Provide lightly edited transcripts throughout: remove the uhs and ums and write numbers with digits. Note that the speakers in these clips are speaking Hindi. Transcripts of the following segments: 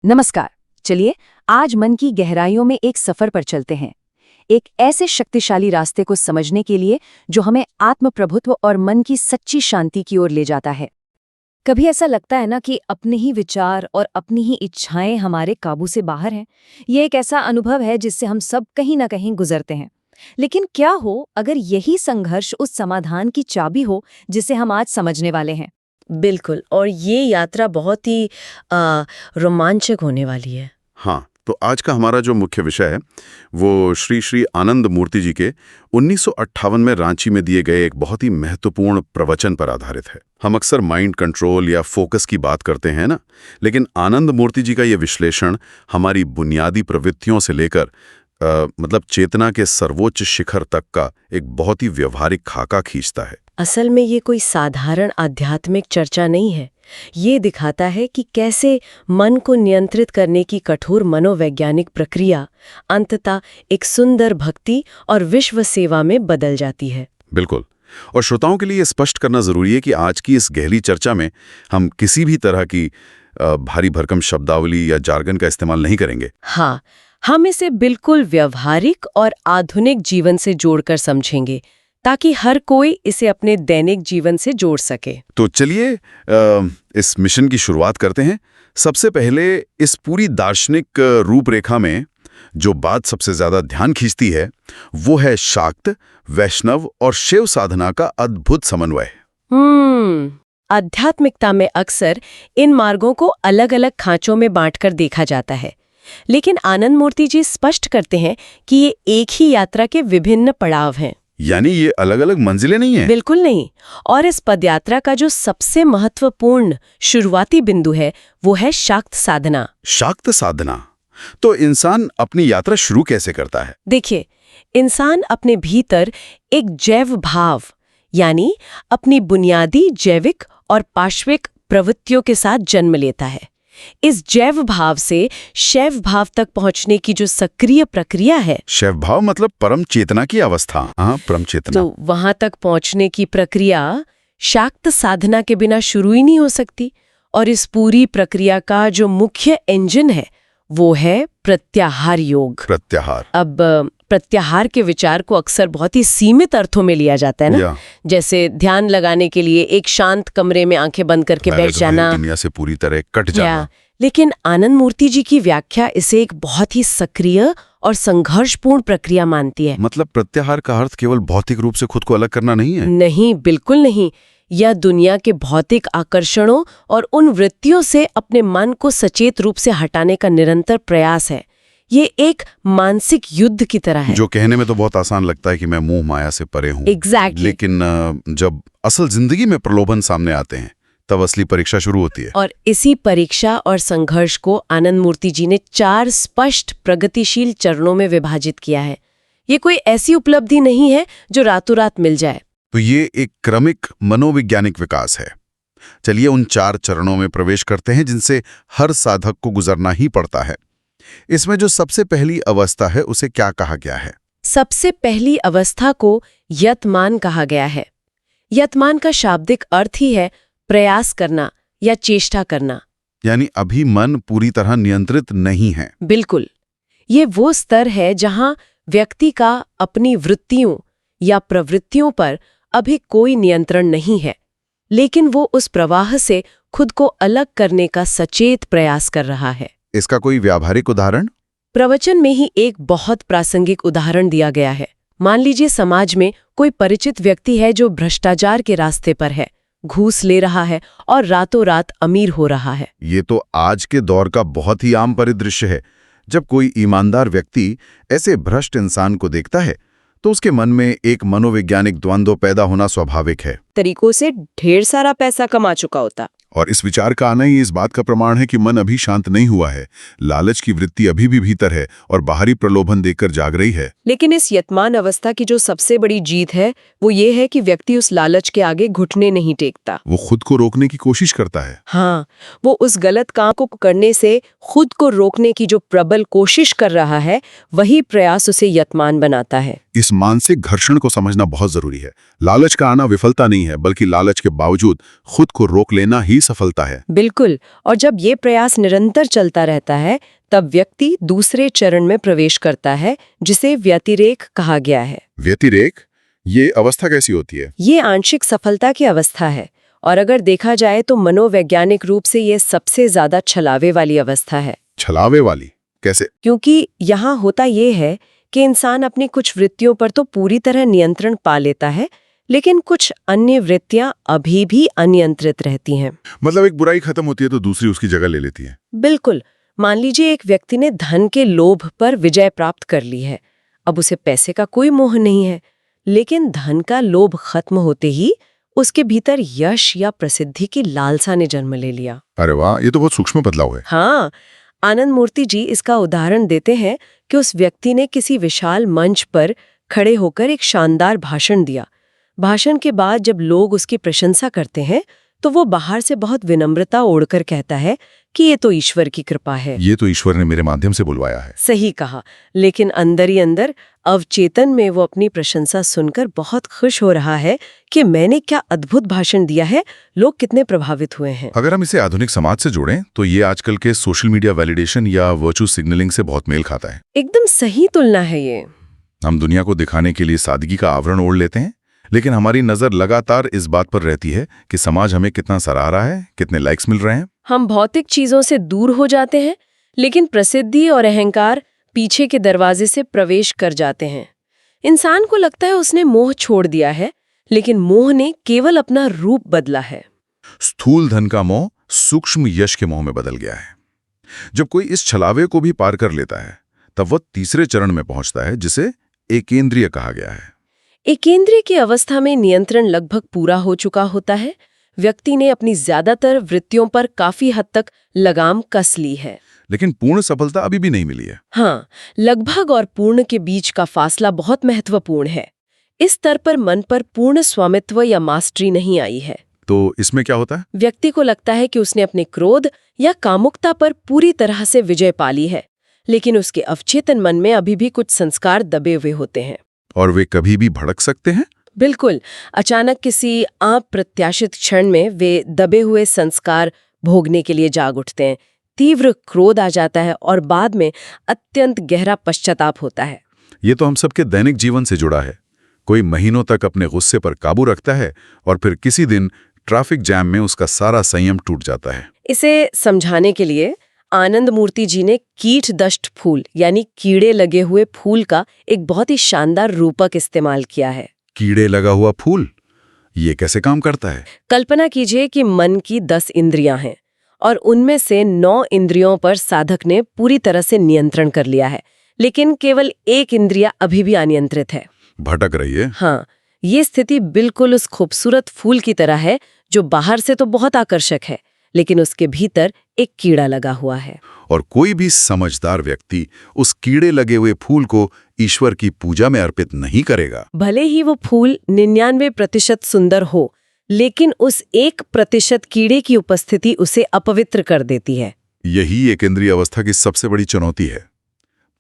नमस्कार। चलिए आज मन की गहराइयों में एक सफर पर चलते हैं, एक ऐसे शक्तिशाली रास्ते को समझने के लिए जो हमें आत्म प्रभुत्व और मन की सच्ची शांति की ओर ले जाता है। कभी ऐसा लगता है ना कि अपने ही विचार और अपनी ही इच्छाएं हमारे काबू से बाहर हैं। ये एक ऐसा अनुभव है जिससे हम सब कहीं ना कहीं गुजरते हैं। लेकिन क्या हो अगर यही संघर्ष उस समाधान की चाबी हो जिसे हम आज समझने वाले हैं। बिल्कुल, और ये यात्रा बहुत ही रोमांचक होने वाली है। हाँ, तो आज का हमारा जो मुख्य विषय है वो श्री श्री आनंद मूर्ति जी के 1958 में रांची में दिए गए एक बहुत ही महत्वपूर्ण प्रवचन पर आधारित है। हम अक्सर माइंड कंट्रोल या फोकस की बात करते हैं ना, लेकिन आनंद मूर्ति जी का ये विश्लेषण हमारी बुनियादी प्रवृत्तियों से लेकर मतलब चेतना के सर्वोच्च शिखर तक का एक बहुत ही व्यवहारिक खाका खींचता है। असल में ये कोई साधारण आध्यात्मिक चर्चा नहीं है। ये दिखाता है कि कैसे मन को नियंत्रित करने की कठोर मनोवैज्ञानिक प्रक्रिया अंततः एक सुंदर भक्ति और विश्व सेवा में बदल जाती है। बिल्कुल, और श्रोताओं के लिए स्पष्ट करना जरूरी है कि आज की इस गहरी चर्चा में हम किसी भी तरह की भारी भरकम शब्दावली या जार्गन का इस्तेमाल नहीं करेंगे। हाँ, हम इसे बिल्कुल व्यवहारिक और आधुनिक जीवन से जोड़कर समझेंगे ताकि हर कोई इसे अपने दैनिक जीवन से जोड़ सके। तो चलिए इस मिशन की शुरुआत करते हैं। सबसे पहले इस पूरी दार्शनिक रूपरेखा में जो बात सबसे ज्यादा ध्यान खींचती है वो है शाक्त, वैष्णव और शिव साधना का अद्भुत समन्वय। आध्यात्मिकता में अक्सर इन मार्गों को अलग अलग खांचों में बांटकर देखा जाता है, लेकिन आनंद मूर्ति जी स्पष्ट करते हैं कि ये एक ही यात्रा के विभिन्न पड़ाव हैं। यानी ये अलग अलग मंजिलें नहीं हैं? बिल्कुल नहीं। और इस पदयात्रा का जो सबसे महत्वपूर्ण शुरुआती बिंदु है वो है शाक्त साधना। शाक्त साधना। तो इंसान अपनी यात्रा शुरू कैसे करता है? देखिए, इंसान अपने भीतर एक जैव भाव यानी अपनी बुनियादी जैविक और पार्श्विक प्रवृत्तियों के साथ जन्म लेता है। इस जैव भाव से शैव भाव तक पहुंचने की जो सक्रिय प्रक्रिया है, शैव भाव मतलब परम चेतना की अवस्था। हाँ, परम चेतना। तो वहां तक पहुंचने की प्रक्रिया शाक्त साधना के बिना शुरू ही नहीं हो सकती। और इस पूरी प्रक्रिया का जो मुख्य इंजन है वो है प्रत्याहार योग। प्रत्याहार। अब प्रत्याहार के विचार को अक्सर बहुत ही सीमित अर्थों में लिया जाता है ना, जैसे ध्यान लगाने के लिए एक शांत कमरे में आंखें बंद करके बैठ जाना, दुनिया से पूरी तरह कट जाना। लेकिन आनंद मूर्ति जी की व्याख्या इसे एक बहुत ही सक्रिय और संघर्षपूर्ण प्रक्रिया मानती है। मतलब प्रत्याहार का अर्थ केवल भौतिक रूप से खुद को अलग करना नहीं है? नहीं, बिल्कुल नहीं। यह दुनिया के भौतिक आकर्षणों और उन वृत्तियों से अपने मन को सचेत रूप से हटाने का निरंतर प्रयास है। ये एक मानसिक युद्ध की तरह है। जो कहने में तो बहुत आसान लगता है कि मैं मोह माया से परे हूँ। Exactly। लेकिन जब असल जिंदगी में प्रलोभन सामने आते हैं तब असली परीक्षा शुरू होती है। और इसी परीक्षा और संघर्ष को आनंद मूर्ति जी ने 4 स्पष्ट प्रगतिशील चरणों में विभाजित किया है। ये कोई ऐसी उपलब्धि नहीं है जो रातों रात मिल जाए। तो ये एक क्रमिक मनोवैज्ञानिक विकास है। चलिए उन 4 चरणों में प्रवेश करते हैं जिनसे हर साधक को गुजरना ही पड़ता है। इसमें जो सबसे पहली अवस्था है उसे क्या कहा गया है? सबसे पहली अवस्था को यतमान कहा गया है। यतमान का शाब्दिक अर्थ ही है प्रयास करना या चेष्टा करना। यानी अभी मन पूरी तरह नियंत्रित नहीं है। बिल्कुल। ये वो स्तर है जहां व्यक्ति का अपनी वृत्तियों या प्रवृत्तियों पर अभी कोई नियंत्रण नहीं है, लेकिन वो उस प्रवाह से खुद को अलग करने का सचेत प्रयास कर रहा है। इसका कोई व्यावहारिक उदाहरण? प्रवचन में ही एक बहुत प्रासंगिक उदाहरण दिया गया है। मान लीजिए समाज में कोई परिचित व्यक्ति है जो भ्रष्टाचार के रास्ते पर है, घूस ले रहा है और रातों रात अमीर हो रहा है। ये तो आज के दौर का बहुत ही आम परिदृश्य है। जब कोई ईमानदार व्यक्ति ऐसे भ्रष्ट इंसान को देखता है तो उसके मन में एक मनोवैज्ञानिक द्वंद्व पैदा होना स्वाभाविक है। तरीकों से ढेर सारा पैसा कमा चुका होता। और इस विचार का आना ही इस बात का प्रमाण है कि मन अभी शांत नहीं हुआ है। लालच की वृत्ति अभी भी भीतर है और बाहरी प्रलोभन देखकर जाग रही है। लेकिन इस यतमान अवस्था की जो सबसे बड़ी जीत है वो ये है कि व्यक्ति उस लालच के आगे घुटने नहीं टेकता। वो खुद को रोकने की कोशिश करता है। हाँ, वो उस गलत काम को करने से खुद को रोकने की जो प्रबल कोशिश कर रहा है वही प्रयास उसे यतमान बनाता है। इस मानसिक घर्षण को समझना बहुत जरूरी है। लालच का आना विफलता नहीं है, बल्कि लालच के बावजूद खुद को रोक लेना ही सफलता है। बिल्कुल। और जब ये प्रयास निरंतर चलता रहता है तब व्यक्ति दूसरे चरण में प्रवेश करता है, जिसे व्यतिरेक कहा गया है। व्यतिरेक, ये अवस्था कैसी होती है? ये आंशिक सफलता की अवस्था है, और अगर देखा जाए तो मनोवैज्ञानिक रूप से ये सबसे ज्यादा छलावे वाली अवस्था है। छलावे वाली कैसे? क्योंकि यहाँ होता ये है कि इंसान अपनी कुछ वृत्तियों पर तो पूरी तरह नियंत्रण पा लेता है, लेकिन कुछ अन्य वृत्तियां अभी भी अनियंत्रित रहती हैं। मतलब एक बुराई खत्म होती है तो दूसरी उसकी जगह ले लेती है। बिल्कुल। मान लीजिए एक व्यक्ति ने धन के लोभ पर विजय प्राप्त कर ली है। अब उसे पैसे का कोई मोह नहीं है, लेकिन धन का लोभ खत्म होते ही उसके भीतर यश या प्रसिद्धि की लालसा ने जन्म ले लिया। अरे वाह, ये तो बहुत सूक्ष्म बदलाव है। हाँ, आनंद मूर्ति जी इसका उदाहरण देते हैं कि उस व्यक्ति ने किसी विशाल मंच पर खड़े होकर एक शानदार भाषण दिया। भाषण के बाद जब लोग उसकी प्रशंसा करते हैं तो वो बाहर से बहुत विनम्रता ओढ़कर कहता है कि ये तो ईश्वर की कृपा है। ये तो ईश्वर ने मेरे माध्यम से बुलवाया है। सही कहा। लेकिन अंदर ही अंदर अवचेतन में वो अपनी प्रशंसा सुनकर बहुत खुश हो रहा है कि मैंने क्या अद्भुत भाषण दिया है, लोग कितने प्रभावित हुए हैं। अगर हम इसे आधुनिक समाज से जोड़ें तो ये आजकल के सोशल मीडिया वैलिडेशन या वर्चुअल सिग्नलिंग से बहुत मेल खाता है। एकदम सही तुलना है ये। हम दुनिया को दिखाने के लिए सादगी का आवरण ओढ़ लेते हैं, लेकिन हमारी नजर लगातार इस बात पर रहती है कि समाज हमें कितना सराह रहा है, कितने लाइक्स मिल रहे हैं। हम भौतिक चीजों से दूर हो जाते हैं, लेकिन प्रसिद्धि और अहंकार पीछे के दरवाजे से प्रवेश कर जाते हैं। इंसान को लगता है उसने मोह छोड़ दिया है, लेकिन मोह ने केवल अपना रूप बदला है। स्थूल धन का मोह सूक्ष्म यश के मोह में बदल गया है। जब कोई इस छलावे को भी पार कर लेता है तब वह तीसरे चरण में पहुंचता है, जिसे एकेंद्रिय कहा गया है। एकेंद्रिय की अवस्था में नियंत्रण लगभग पूरा हो चुका होता है। व्यक्ति ने अपनी ज्यादातर वृत्तियों पर काफी हद तक लगाम कस ली है, लेकिन पूर्ण सफलता अभी भी नहीं मिली है। हाँ, लगभग और पूर्ण के बीच का फासला बहुत महत्वपूर्ण है। इस स्तर पर मन पर पूर्ण स्वामित्व या मास्टरी नहीं आई है। तो इसमें क्या होता है? व्यक्ति को लगता है कि उसने अपने क्रोध या कामुकता पर पूरी तरह से विजय पा ली है, लेकिन उसके अवचेतन मन में अभी भी कुछ संस्कार दबे हुए होते हैं। और वे कभी भी भड़क सकते हैं। बिल्कुल। अचानक किसी अप्रत्याशित क्षण में वे दबे हुए संस्कार भोगने के लिए जाग उठते हैं। तीव्र क्रोध आ जाता है और बाद में अत्यंत गहरा पश्चाताप होता है। ये तो हम सबके दैनिक जीवन से जुड़ा है। कोई महीनों तक अपने गुस्से पर काबू रखता है और फिर किसी दिन ट्रैफिक जैम में उसका सारा संयम टूट जाता है। इसे समझाने के लिए आनंद मूर्ति जी ने कीट दष्ट फूल यानी कीड़े लगे हुए फूल का एक बहुत ही शानदार रूपक इस्तेमाल किया है। कीड़े लगा हुआ फूल, ये कैसे काम करता है? कल्पना कीजिए कि मन की 10 इंद्रियां हैं और उनमें से 9 इंद्रियों पर साधक ने पूरी तरह से नियंत्रण कर लिया है, लेकिन केवल एक इंद्रिया अभी भी अनियंत्रित है, भटक रही है। हाँ, ये स्थिति बिल्कुल उस खूबसूरत फूल की तरह है जो बाहर से तो बहुत आकर्षक है, लेकिन उसके भीतर एक कीड़ा लगा हुआ है। और कोई भी समझदार व्यक्ति उस कीड़े लगे हुए फूल को ईश्वर की पूजा में अर्पित नहीं करेगा। भले ही वो फूल 99% सुंदर हो, लेकिन उस 1% कीड़े की उपस्थिति उसे अपवित्र कर देती है। यही एकेंद्रीय अवस्था की सबसे बड़ी चुनौती है।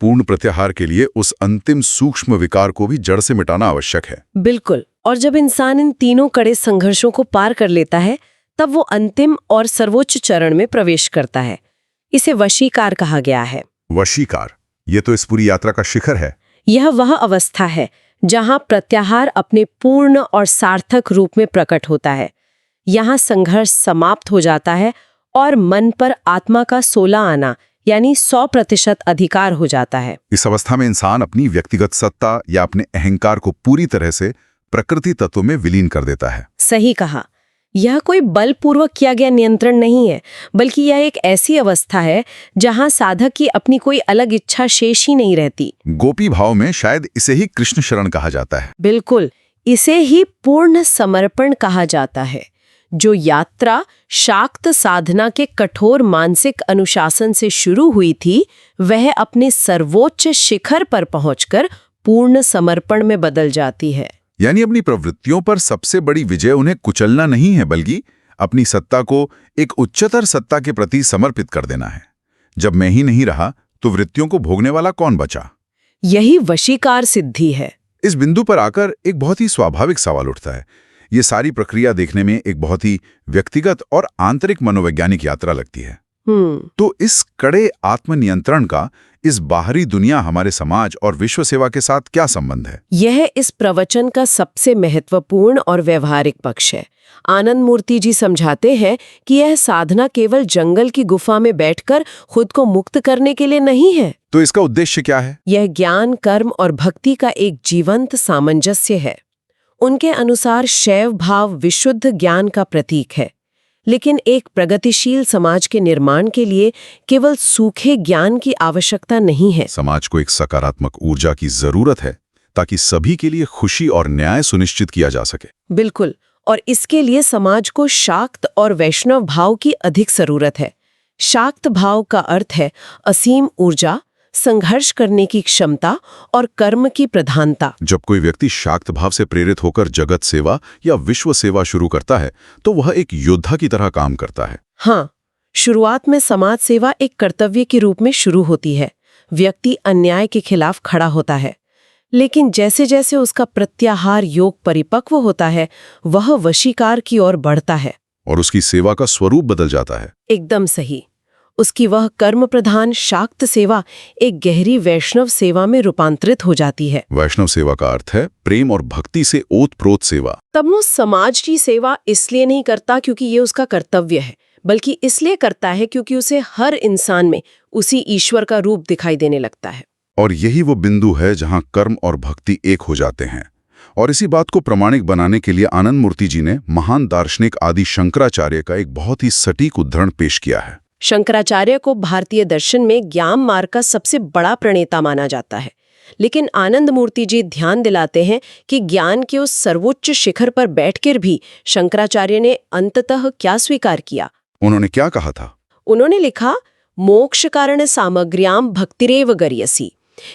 पूर्ण प्रत्याहार के लिए उस अंतिम सूक्ष्म विकार को भी जड़ से मिटाना आवश्यक है। बिल्कुल। और जब इंसान इन तीनों कड़े संघर्षों को पार कर लेता है, तब वो अंतिम और सर्वोच्च चरण में प्रवेश करता है। इसे वशीकार कहा गया है। वशीकार, ये तो इस पूरी यात्रा का शिखर है। यह वह अवस्था है जहां प्रत्याहार अपने पूर्ण और सार्थक रूप में प्रकट होता है। यहाँ संघर्ष समाप्त हो जाता है और मन पर आत्मा का 16 आना यानी 100% अधिकार हो जाता है। इस अवस्था में इंसान अपनी व्यक्तिगत सत्ता या अपने अहंकार को पूरी तरह से प्रकृति तत्व में विलीन कर देता है। सही कहा। यह कोई बलपूर्वक किया गया नियंत्रण नहीं है, बल्कि यह एक ऐसी अवस्था है जहां साधक की अपनी कोई अलग इच्छा शेष ही नहीं रहती। गोपी भाव में शायद इसे ही कृष्ण शरण कहा जाता है। बिल्कुल, इसे ही पूर्ण समर्पण कहा जाता है। जो यात्रा शाक्त साधना के कठोर मानसिक अनुशासन से शुरू हुई थी, वह अपने सर्वोच्च शिखर पर पहुंचकर पूर्ण समर्पण में बदल जाती है। यानी अपनी प्रवृत्तियों पर सबसे बड़ी विजय उन्हें कुचलना नहीं है, बल्कि अपनी सत्ता को एक उच्चतर सत्ता के प्रति समर्पित कर देना है। जब मैं ही नहीं रहा तो वृत्तियों को भोगने वाला कौन बचा? यही वशीकार सिद्धि है। इस बिंदु पर आकर एक बहुत ही स्वाभाविक सवाल उठता है। ये सारी प्रक्रिया देखने में एक बहुत ही व्यक्तिगत और आंतरिक मनोवैज्ञानिक यात्रा लगती है। तो इस कड़े आत्मनियंत्रण का इस बाहरी दुनिया, हमारे समाज और विश्व सेवा के साथ क्या संबंध है? यह इस प्रवचन का सबसे महत्वपूर्ण और व्यवहारिक पक्ष है। आनंद मूर्ति जी समझाते हैं कि यह साधना केवल जंगल की गुफा में बैठकर खुद को मुक्त करने के लिए नहीं है। तो इसका उद्देश्य क्या है? यह ज्ञान, कर्म और भक्ति का एक जीवंत सामंजस्य है। उनके अनुसार शैव भाव विशुद्ध ज्ञान का प्रतीक है, लेकिन एक प्रगतिशील समाज के निर्माण के लिए केवल सूखे ज्ञान की आवश्यकता नहीं है। समाज को एक सकारात्मक ऊर्जा की जरूरत है ताकि सभी के लिए खुशी और न्याय सुनिश्चित किया जा सके। बिल्कुल, और इसके लिए समाज को शाक्त और वैष्णव भाव की अधिक जरूरत है। शाक्त भाव का अर्थ है असीम ऊर्जा, संघर्ष करने की क्षमता और कर्म की प्रधानता। जब कोई व्यक्ति शाक्त भाव से प्रेरित होकर जगत सेवा या विश्व सेवा शुरू करता है तो वह एक योद्धा की तरह काम करता है। हाँ, शुरुआत में समाज सेवा एक कर्तव्य के रूप में शुरू होती है। व्यक्ति अन्याय के खिलाफ खड़ा होता है, लेकिन जैसे जैसे उसका प्रत्याहार योग परिपक्व होता है, वह वशीकार की ओर बढ़ता है और उसकी सेवा का स्वरूप बदल जाता है। एकदम सही। उसकी वह कर्म प्रधान शाक्त सेवा एक गहरी वैष्णव सेवा में रूपांतरित हो जाती है। वैष्णव सेवा का अर्थ है प्रेम और भक्ति से ओतप्रोत सेवा। तब वो समाज की सेवा इसलिए नहीं करता क्योंकि ये उसका कर्तव्य है, बल्कि इसलिए करता है क्योंकि उसे हर इंसान में उसी ईश्वर का रूप दिखाई देने लगता है। और यही वो बिंदु है जहां कर्म और भक्ति एक हो जाते हैं। और इसी बात को प्रमाणिक बनाने के लिए आनंद मूर्ति जी ने महान दार्शनिक आदि शंकराचार्य का एक बहुत ही सटीक उद्धरण पेश किया है। शंकराचार्य को भारतीय दर्शन में ज्ञान मार्ग का सबसे बड़ा प्रणेता माना जाता है, लेकिन आनंद मूर्ति जी ध्यान दिलाते हैं कि ज्ञान के उस सर्वोच्च शिखर पर बैठकर भी शंकराचार्य ने अंततः क्या स्वीकार किया। उन्होंने क्या कहा था? उन्होंने लिखा, मोक्ष कारण सामग्र्याम भक्तिरेव गर्यसी।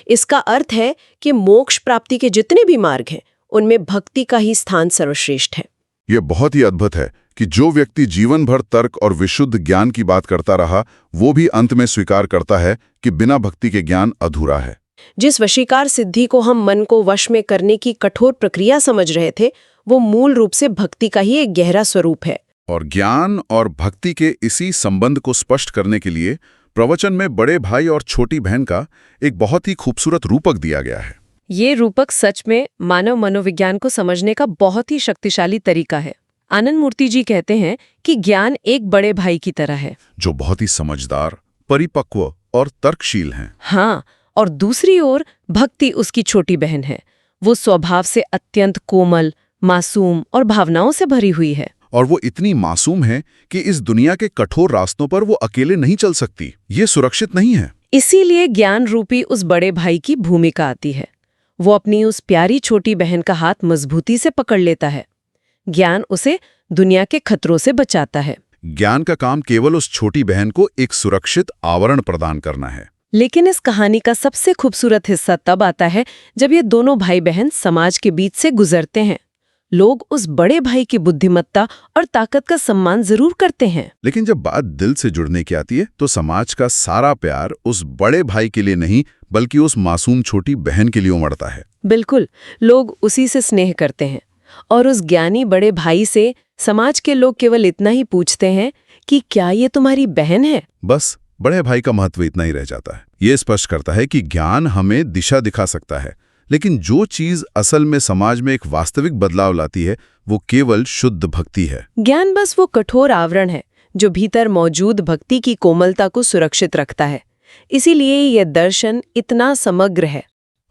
इसका अर्थ है कि मोक्ष प्राप्ति के जितने भी मार्ग हैं उनमें भक्ति का ही स्थान सर्वश्रेष्ठ है। यह बहुत ही अद्भुत है कि जो व्यक्ति जीवन भर तर्क और विशुद्ध ज्ञान की बात करता रहा, वो भी अंत में स्वीकार करता है कि बिना भक्ति के ज्ञान अधूरा है। जिस वशीकार सिद्धि को हम मन को वश में करने की कठोर प्रक्रिया समझ रहे थे, वो मूल रूप से भक्ति का ही एक गहरा स्वरूप है। और ज्ञान और भक्ति के इसी संबंध को स्पष्ट करने के लिए प्रवचन में बड़े भाई और छोटी बहन का एक बहुत ही खूबसूरत रूपक दिया गया है। ये रूपक सच में मानव मनोविज्ञान को समझने का बहुत ही शक्तिशाली तरीका है। आनंद मूर्ति जी कहते हैं कि ज्ञान एक बड़े भाई की तरह है, जो बहुत ही समझदार, परिपक्व और तर्कशील हैं। हाँ, और दूसरी ओर भक्ति उसकी छोटी बहन है। वो स्वभाव से अत्यंत कोमल, मासूम और भावनाओं से भरी हुई है। और वो इतनी मासूम है कि इस दुनिया के कठोर रास्तों पर वो अकेले नहीं चल सकती। ये सुरक्षित नहीं है। इसीलिए ज्ञान रूपी उस बड़े भाई की भूमिका आती है। वो अपनी उस प्यारी छोटी बहन का हाथ मजबूती से पकड़ लेता है। ज्ञान उसे दुनिया के खतरों से बचाता है। ज्ञान का काम केवल उस छोटी बहन को एक सुरक्षित आवरण प्रदान करना है। लेकिन इस कहानी का सबसे खूबसूरत हिस्सा तब आता है जब ये दोनों भाई बहन समाज के बीच से गुजरते हैं। लोग उस बड़े भाई की बुद्धिमत्ता और ताकत का सम्मान जरूर करते हैं, लेकिन जब बात दिल से जुड़ने की आती है तो समाज का सारा प्यार उस बड़े भाई के लिए नहीं बल्कि उस मासूम छोटी बहन के लिए उमड़ता है। बिल्कुल, लोग उसी से स्नेह करते हैं। और उस ज्ञानी बड़े भाई से समाज के लोग केवल इतना ही पूछते हैं कि क्या ये तुम्हारी बहन है? बस बड़े भाई का महत्व इतना ही रह जाता है। ये स्पष्ट करता है कि ज्ञान हमें दिशा दिखा सकता है, लेकिन जो चीज असल में समाज में एक वास्तविक बदलाव लाती है वो केवल शुद्ध भक्ति है। ज्ञान बस वो कठोर आवरण है जो भीतर मौजूद भक्ति की कोमलता को सुरक्षित रखता है। इसीलिए यह दर्शन इतना समग्र है।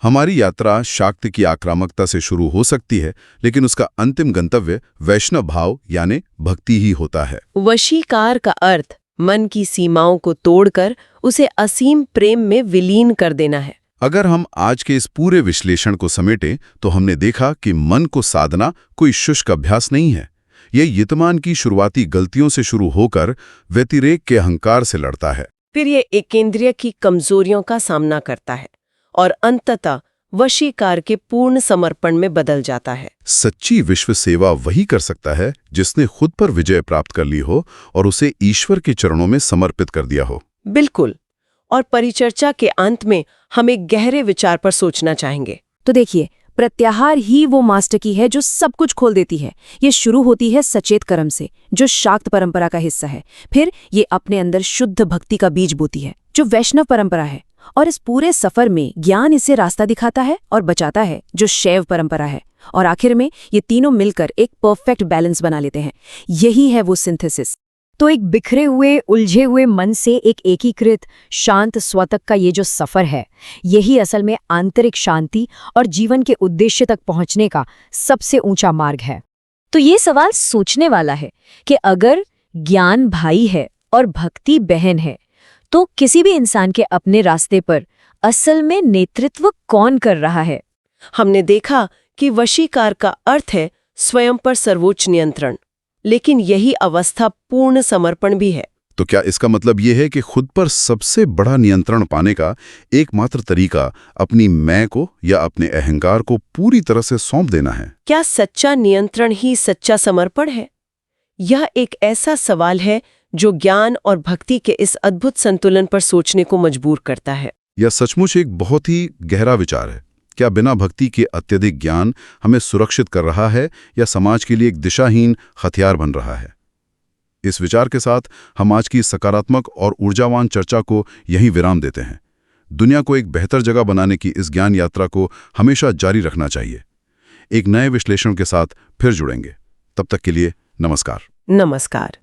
हमारी यात्रा शाक्ति की आक्रामकता से शुरू हो सकती है, लेकिन उसका अंतिम गंतव्य वैष्णव भाव यानी भक्ति ही होता है। वशीकार का अर्थ मन की सीमाओं को तोड़कर उसे असीम प्रेम में विलीन कर देना है। अगर हम आज के इस पूरे विश्लेषण को समेटें तो हमने देखा कि मन को साधना कोई शुष्क अभ्यास नहीं है। यह यतमान की शुरुआती गलतियों से शुरू होकर व्यतिरेक के अहंकार से लड़ता है, फिर ये एकेंद्रिय की कमजोरियों का सामना करता है और अंततः वशीकार के पूर्ण समर्पण में बदल जाता है। सच्ची विश्व सेवा वही कर सकता है जिसने खुद पर विजय प्राप्त कर ली हो और उसे ईश्वर के चरणों में समर्पित कर दिया हो। बिल्कुल। और परिचर्चा के अंत में हम एक गहरे विचार पर सोचना चाहेंगे। तो देखिए, प्रत्याहार ही वो मास्टर की है जो सब कुछ खोल देती है। ये शुरू होती है सचेत कर्म से, जो शाक्त परंपरा का हिस्सा है। फिर ये अपने अंदर शुद्ध भक्ति का बीज बोती है, जो वैष्णव परंपरा है। और इस पूरे सफर में ज्ञान इसे रास्ता दिखाता है और बचाता है, जो शैव परंपरा है। और आखिर में ये तीनों मिलकर एक परफेक्ट बैलेंस बना लेते हैं। यही है वो सिंथेसिस। तो एक बिखरे हुए, उलझे हुए मन से एक एकीकृत, शांत स्वतक का ये जो सफर है, यही असल में आंतरिक शांति और जीवन के उद्देश्य तक पहुंचने का सबसे ऊंचा मार्ग है। तो ये सवाल सोचने वाला है कि अगर ज्ञान भाई है और भक्ति बहन है, तो किसी भी इंसान के अपने रास्ते पर असल में नेतृत्व कौन कर रहा है? हमने देखा कि वशीकार का अर्थ है स्वयं पर सर्वोच्च नियंत्रण, लेकिन यही अवस्था पूर्ण समर्पण भी है। तो क्या इसका मतलब ये है कि खुद पर सबसे बड़ा नियंत्रण पाने का एकमात्र तरीका अपनी मैं को या अपने अहंकार को पूरी तरह से सौंप देना है? क्या सच्चा नियंत्रण ही सच्चा समर्पण है? यह एक ऐसा सवाल है जो ज्ञान और भक्ति के इस अद्भुत संतुलन पर सोचने को मजबूर करता है। यह सचमुच एक बहुत ही गहरा विचार है। क्या बिना भक्ति के अत्यधिक ज्ञान हमें सुरक्षित कर रहा है या समाज के लिए एक दिशाहीन हथियार बन रहा है? इस विचार के साथ हम आज की सकारात्मक और ऊर्जावान चर्चा को यहीं विराम देते हैं। दुनिया को एक बेहतर जगह बनाने की इस ज्ञान यात्रा को हमेशा जारी रखना चाहिए। एक नए विश्लेषण के साथ फिर जुड़ेंगे। तब तक के लिए नमस्कार। नमस्कार।